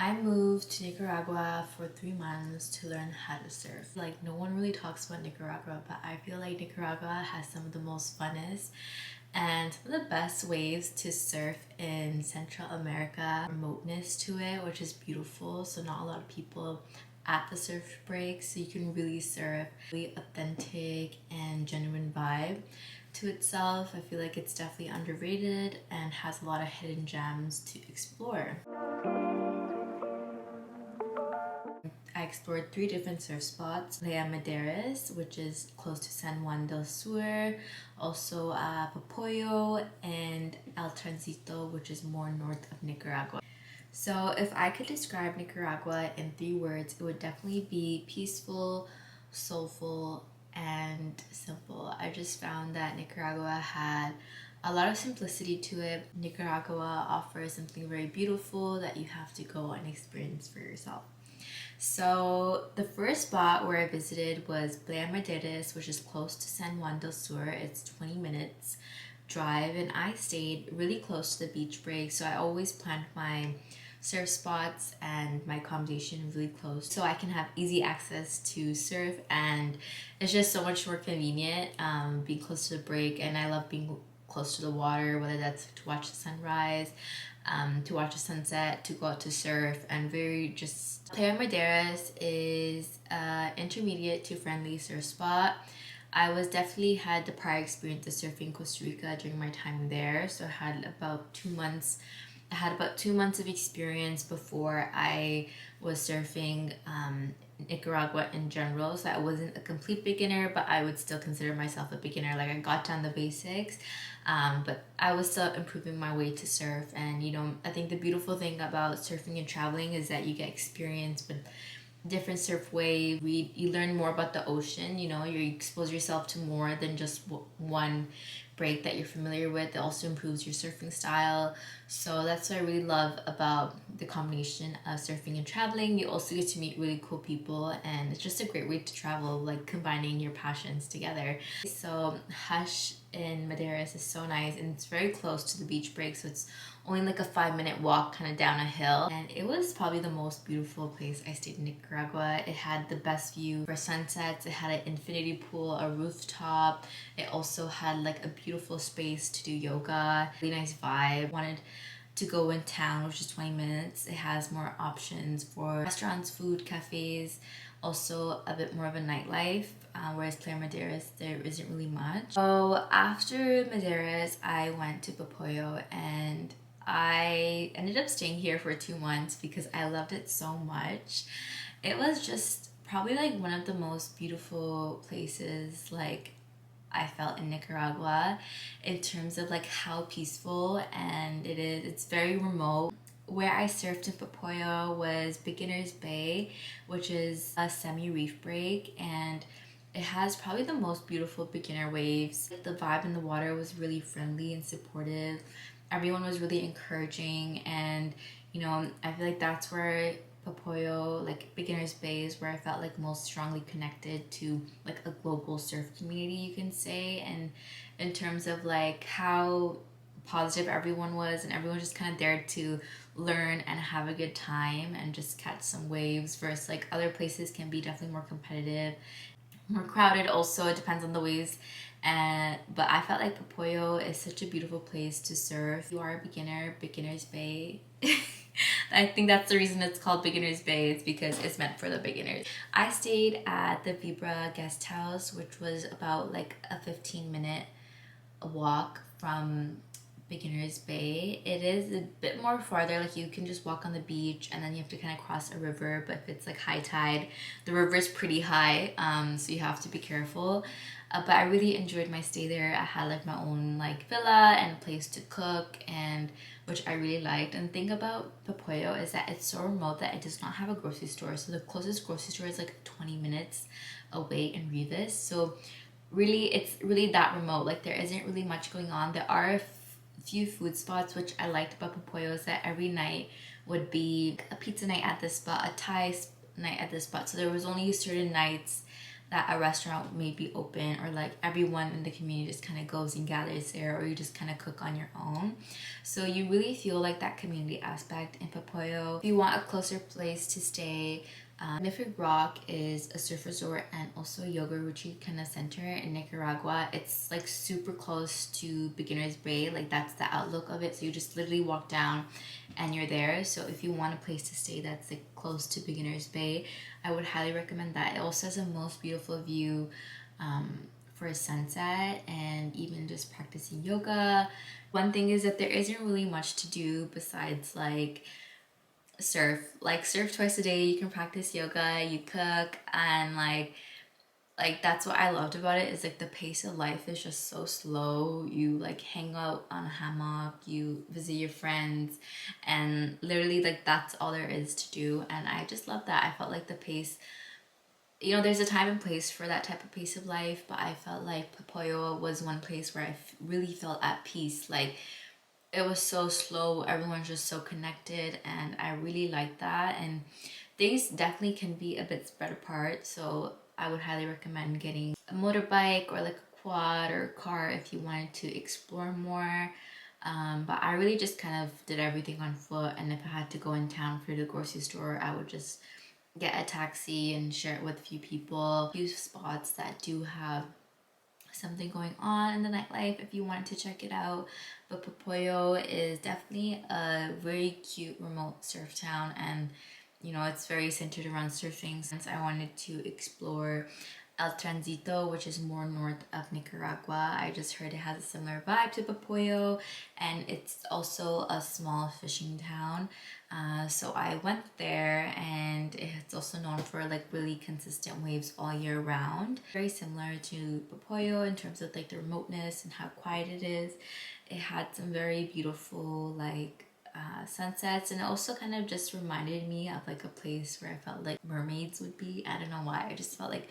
I moved to Nicaragua for 3 months to learn how to surf. Like, no one really talks about Nicaragua, but I feel like Nicaragua has some of the most funnest and some of the best waves to surf in Central America. Remoteness to it, which is beautiful, so not a lot of people at the surf break, so you can really surf. Really authentic and genuine vibe to itself. I feel like it's definitely underrated and has a lot of hidden gems to explore. I explored 3 different surf spots: Playa Maderes, which is close to San Juan del Sur, also Popoyo, and El Transito, which is more north of Nicaragua. So if I could describe Nicaragua in 3 words, it would definitely be peaceful, soulful, and simple. I just found that Nicaragua had a lot of simplicity to it. Nicaragua offers something very beautiful that you have to go and experience for yourself. So the first spot where I visited was Playa Maderes, which is close to San Juan del Sur. It's 20 minutes drive, and I stayed really close to the beach break, so I always planned my surf spots and my accommodation really close so I can have easy access to surf, and it's just so much more convenient being close to the break. And I love being close to the water, whether that's to watch the sunrise, to watch the sunset, to go out to surf, and very just... Playa Maderes is intermediate to friendly surf spot. I was definitely had the prior experience of surfing Costa Rica during my time there, so I had about 2 months. I had about 2 months of experience before I was surfing Nicaragua in general, so I wasn't a complete beginner, but I would still consider myself a beginner. Like, I got down the basics, but I was still improving my way to surf. And you know, I think the beautiful thing about surfing and traveling is that you get experience with different surf waves. You learn more about the ocean. You know, you expose yourself to more than just one break that you're familiar with. It also improves your surfing style. So that's what I really love about the combination of surfing and traveling. You also get to meet really cool people, and it's just a great way to travel, like combining your passions together. So Hush in Madeira is so nice, and it's very close to the beach break, so it's only like a 5-minute walk kind of down a hill. And it was probably the most beautiful place I stayed in Nicaragua. It had the best view for sunsets. It had an infinity pool, a rooftop. It also had like a beautiful space to do yoga. Really nice vibe. Wanted to go in town, which is 20 minutes. It has more options for restaurants, food, cafes, also a bit more of a nightlife, whereas Playa Maderes, there isn't really much. So after Maderes, I went to Popoyo, and I ended up staying here for 2 months because I loved it so much. It was just probably like one of the most beautiful places like I felt in Nicaragua, in terms of like how peaceful and it is. It's very remote. Where I surfed in Popoyo was Beginner's Bay, which is a semi-reef break, and it has probably the most beautiful beginner waves. The vibe in the water was really friendly and supportive. Everyone was really encouraging, and you know, I feel like that's where Popoyo, like Beginner's Bay, is where I felt like most strongly connected to like a global surf community, you can say. And in terms of like how positive everyone was, and everyone just kind of dared to learn and have a good time and just catch some waves, versus like other places can be definitely more competitive, more crowded. Also, it depends on the waves. But I felt like Popoyo is such a beautiful place to surf. If you are a beginner, Beginner's Bay. I think that's the reason it's called Beginner's Bay. It's because it's meant for the beginners. I stayed at the Vibra guest house, which was about like a 15-minute walk from Beginner's Bay. It is a bit more farther, like you can just walk on the beach and then you have to kind of cross a river, but if it's like high tide, the river is pretty high, so you have to be careful. But I really enjoyed my stay there. I had like my own like villa and a place to cook, and which I really liked. And the thing about Popoyo is that it's so remote that it does not have a grocery store. So the closest grocery store is like 20 minutes away in Rivas. So really, it's really that remote. Like, there isn't really much going on. There are a few food spots, which I liked about Popoyo, is that every night would be a pizza night at this spot, a Thai night at this spot. So there was only certain nights that a restaurant may be open, or like everyone in the community just kind of goes and gathers there, or you just kind of cook on your own. So you really feel like that community aspect in Popoyo. If you want a closer place to stay, Magnific Rock is a surf resort and also a yoga retreat kind of center in Nicaragua. It's like super close to Beginner's Bay, like that's the outlook of it. So you just literally walk down and you're there. So if you want a place to stay that's like close to Beginner's Bay, I would highly recommend that. It also has the most beautiful view for a sunset, and even just practicing yoga. One thing is that there isn't really much to do besides like surf. Like surf twice a day, you can practice yoga, you cook, and like that's what I loved about it, is like the pace of life is just so slow. You like hang out on a hammock, you visit your friends, and literally like that's all there is to do. And I just love that. I felt like the pace, you know, there's a time and place for that type of pace of life, but I felt like Popoyo was one place where I really felt at peace. Like it was so slow, everyone's just so connected, and I really like that. And things definitely can be a bit spread apart, so I would highly recommend getting a motorbike or like a quad or a car if you wanted to explore more. But I really just kind of did everything on foot, and if I had to go in town for the grocery store, I would just get a taxi and share it with a few people. A few spots that do have something going on in the nightlife if you wanted to check it out. But Popoyo is definitely a very cute remote surf town, and you know, it's very centered around surfing. Since I wanted to explore El Transito, which is more north of Nicaragua, I just heard it has a similar vibe to Popoyo, and it's also a small fishing town. So I went there, and it's also known for like really consistent waves all year round. Very similar to Popoyo in terms of like the remoteness and how quiet it is. It had some very beautiful like sunsets, and it also kind of just reminded me of like a place where I felt like mermaids would be. I don't know why, I just felt like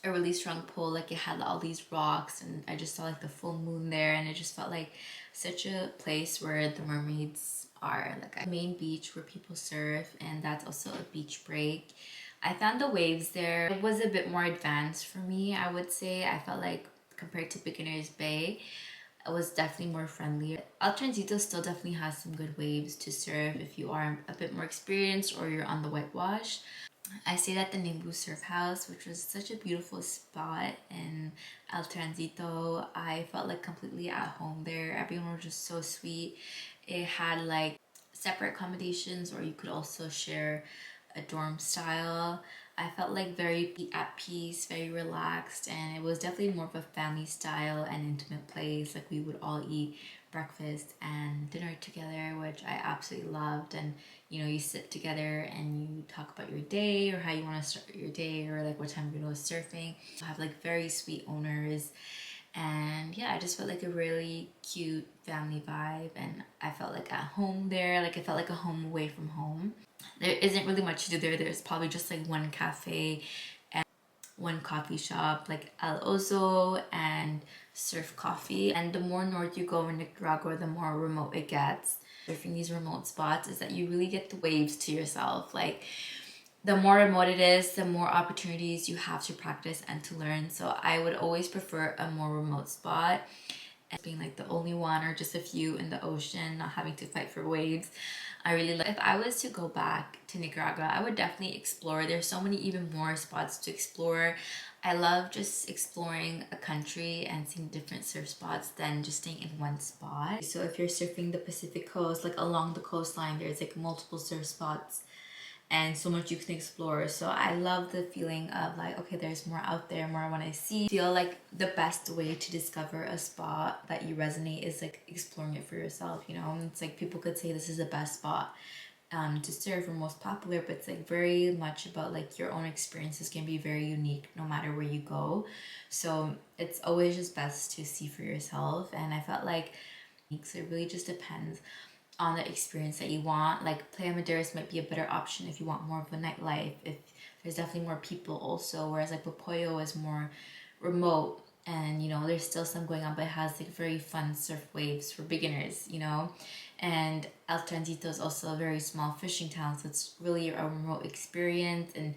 a really strong pull. Like it had all these rocks, and I just saw like the full moon there, and it just felt like such a place where the mermaids are. Like a main beach where people surf, and that's also a beach break. I found the waves there, it was a bit more advanced for me, I would say. I felt like compared to Beginner's Bay, it was definitely more friendly. El Transito still definitely has some good waves to surf if you are a bit more experienced or you're on the whitewash. I stayed at the Nimbu Surf House, which was such a beautiful spot in El Transito. I felt like completely at home there. Everyone was just so sweet. It had like separate accommodations, or you could also share a dorm style. I felt like very at peace, very relaxed, and it was definitely more of a family style and intimate place. Like we would all eat breakfast and dinner together, which I absolutely loved. And you know, you sit together and you talk about your day, or how you want to start your day, or like what time you're going to go surfing. I have like very sweet owners, and yeah, I just felt like a really cute family vibe, and I felt like at home there. Like I felt like a home away from home. There isn't really much to do there. There's probably just like one cafe and one coffee shop, like El Oso and Surf Coffee. And the more north you go in Nicaragua, the more remote it gets. Surfing these remote spots is that you really get the waves to yourself. Like the more remote it is, the more opportunities you have to practice and to learn. So I would always prefer a more remote spot, and being like the only one or just a few in the ocean, not having to fight for waves. I really like. If I was to go back to Nicaragua, I would definitely explore. There's so many even more spots to explore. I love just exploring a country and seeing different surf spots than just staying in one spot. So if you're surfing the Pacific coast, like along the coastline, there's like multiple surf spots and so much you can explore. So I love the feeling of like, okay, there's more out there, more I want to see. I feel like the best way to discover a spot that you resonate is like exploring it for yourself, you know. It's like people could say this is the best spot to surf or most popular, but it's like very much about like your own experiences can be very unique no matter where you go. So it's always just best to see for yourself, and I felt like so it really just depends on the experience that you want. Like Playa Maderes might be a better option if you want more of a nightlife, if there's definitely more people also, whereas like Popoyo is more remote, and you know, there's still some going on, but it has like very fun surf waves for beginners, you know. And El Transito is also a very small fishing town, so it's really a remote experience, and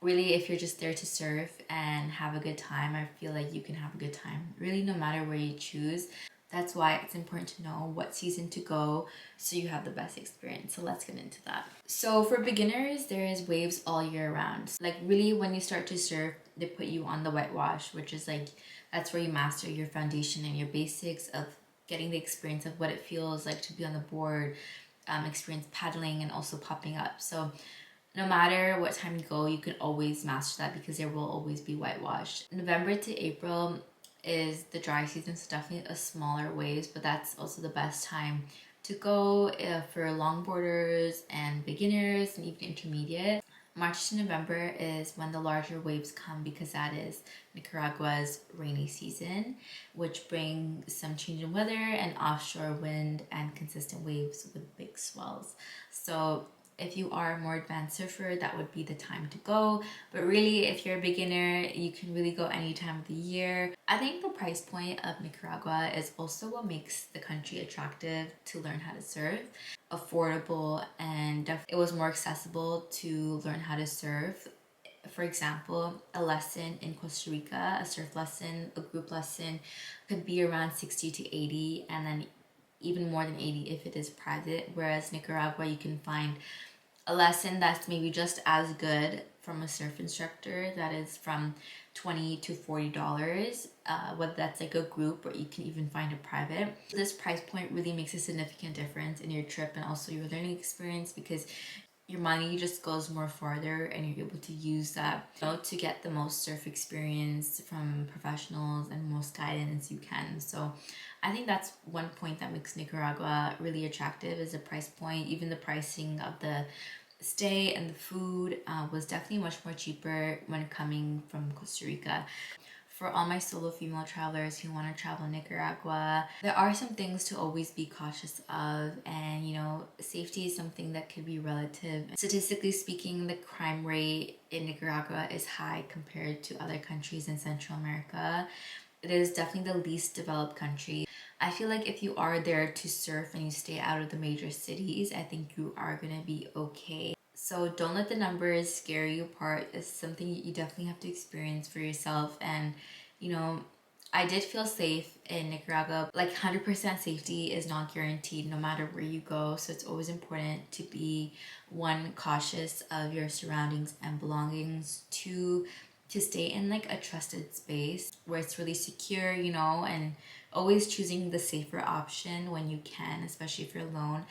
Really, if you're just there to surf and have a good time, I feel like you can have a good time really no matter where you choose. That's why it's important to know what season to go so you have the best experience. So let's get into that. So for beginners, there is waves all year round. Like really when you start to surf, they put you on the whitewash, which is like, that's where you master your foundation and your basics of getting the experience of what it feels like to be on the board, experience paddling and also popping up. So no matter what time you go, you can always master that because there will always be whitewash. November to April is the dry season, so definitely a smaller waves, but that's also the best time to go for longboarders and beginners and even intermediate. March to November is when the larger waves come because that is Nicaragua's rainy season, which brings some change in weather and offshore wind and consistent waves with big swells. So if you are a more advanced surfer, that would be the time to go. But really, if you're a beginner, you can really go any time of the year. I think the price point of Nicaragua is also what makes the country attractive to learn how to surf. Affordable, and it was more accessible to learn how to surf. For example, a lesson in Costa Rica, a surf lesson, a group lesson could be around 60 to 80, and then even more than 80 if it is private. Whereas Nicaragua, you can find a lesson that's maybe just as good from a surf instructor that is from $20 to $40, whether that's like a group or you can even find a private. This price point really makes a significant difference in your trip and also your learning experience because your money just goes more farther and you're able to use that, you know, to get the most surf experience from professionals and most guidance you can. So I think that's one point that makes Nicaragua really attractive is the price point. Even the pricing of the stay and the food was definitely much more cheaper when coming from Costa Rica. For all my solo female travelers who want to travel Nicaragua, there are some things to always be cautious of, and you know, safety is something that could be relative. Statistically speaking, the crime rate in Nicaragua is high compared to other countries in Central America. It is definitely the least developed country. I feel like if you are there to surf and you stay out of the major cities, I think you are gonna be okay. So don't let the numbers scare you apart. It's something you definitely have to experience for yourself. And you know, I did feel safe in Nicaragua. Like 100% safety is not guaranteed no matter where you go. So it's always important to be, one, cautious of your surroundings and belongings, two, to stay in like a trusted space where it's really secure, you know, and always choosing the safer option when you can, especially if you're alone.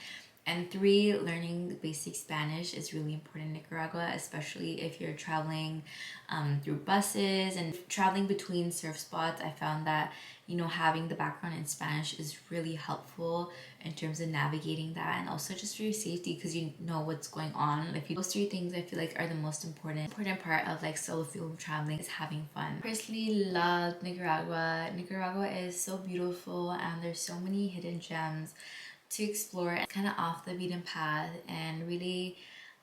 And three, learning basic Spanish is really important in Nicaragua, especially if you're traveling through buses and traveling between surf spots. I found that, you know, having the background in Spanish is really helpful in terms of navigating that and also just for your safety because you know what's going on. If you, those three things I feel like are the most important part of like solo film traveling is having fun. Personally love Nicaragua. Nicaragua is so beautiful and there's so many hidden gems to explore, kind of off the beaten path. And really,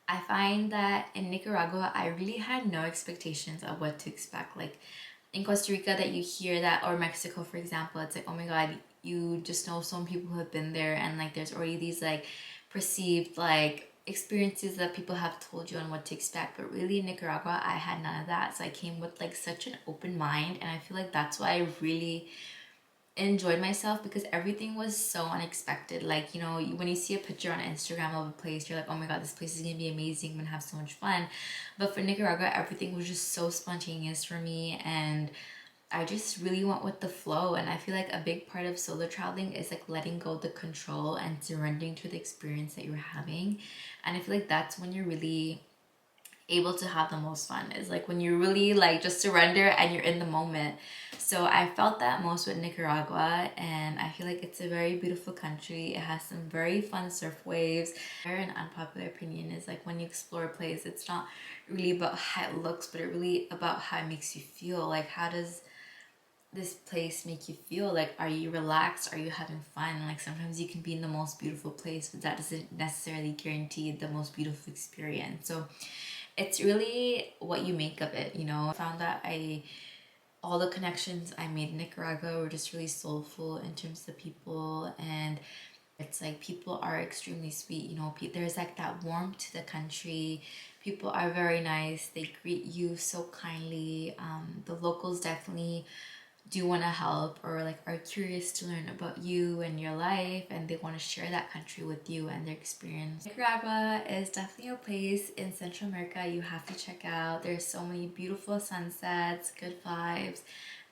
I find that in Nicaragua I really had no expectations of what to expect. Like in Costa Rica, that you hear that, or Mexico for example, it's like, oh my god, you just know some people who have been there and like there's already these like perceived like experiences that people have told you on what to expect. But really in Nicaragua I had none of that, so I came with like such an open mind, and I feel like that's why I really enjoyed myself because everything was so unexpected. Like, you know, when you see a picture on Instagram of a place, you're like, oh my god, this place is gonna be amazing, I'm gonna have so much fun. But for Nicaragua, everything was just so spontaneous for me, and I just really went with the flow. And I feel like a big part of solo traveling is like letting go of the control and surrendering to the experience that you're having. And I feel like that's when you're really able to have the most fun, is like when you really like just surrender and you're in the moment. So I felt that most with Nicaragua, and I feel like it's a very beautiful country. It has some very fun surf waves. An unpopular opinion is like when you explore a place, it's not really about how it looks, but it really about how it makes you feel. Like, how does this place make you feel? Like, are you relaxed? Are you having fun? Like, sometimes you can be in the most beautiful place, but that doesn't necessarily guarantee the most beautiful experience. So it's really what you make of it, you know. I found that all the connections I made in Nicaragua were just really soulful in terms of people, and It's like people are extremely sweet, you know, there's like that warmth to the country. People are very nice. They greet you so kindly. The locals definitely do want to help, or like are curious to learn about you and your life, and they want to share that country with you and their experience. Nicaragua is definitely a place in Central America you have to check out. There's so many beautiful sunsets, good vibes,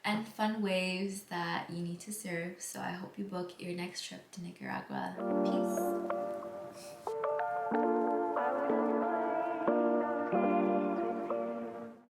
and fun waves that you need to surf. So I hope you book your next trip to Nicaragua. Peace.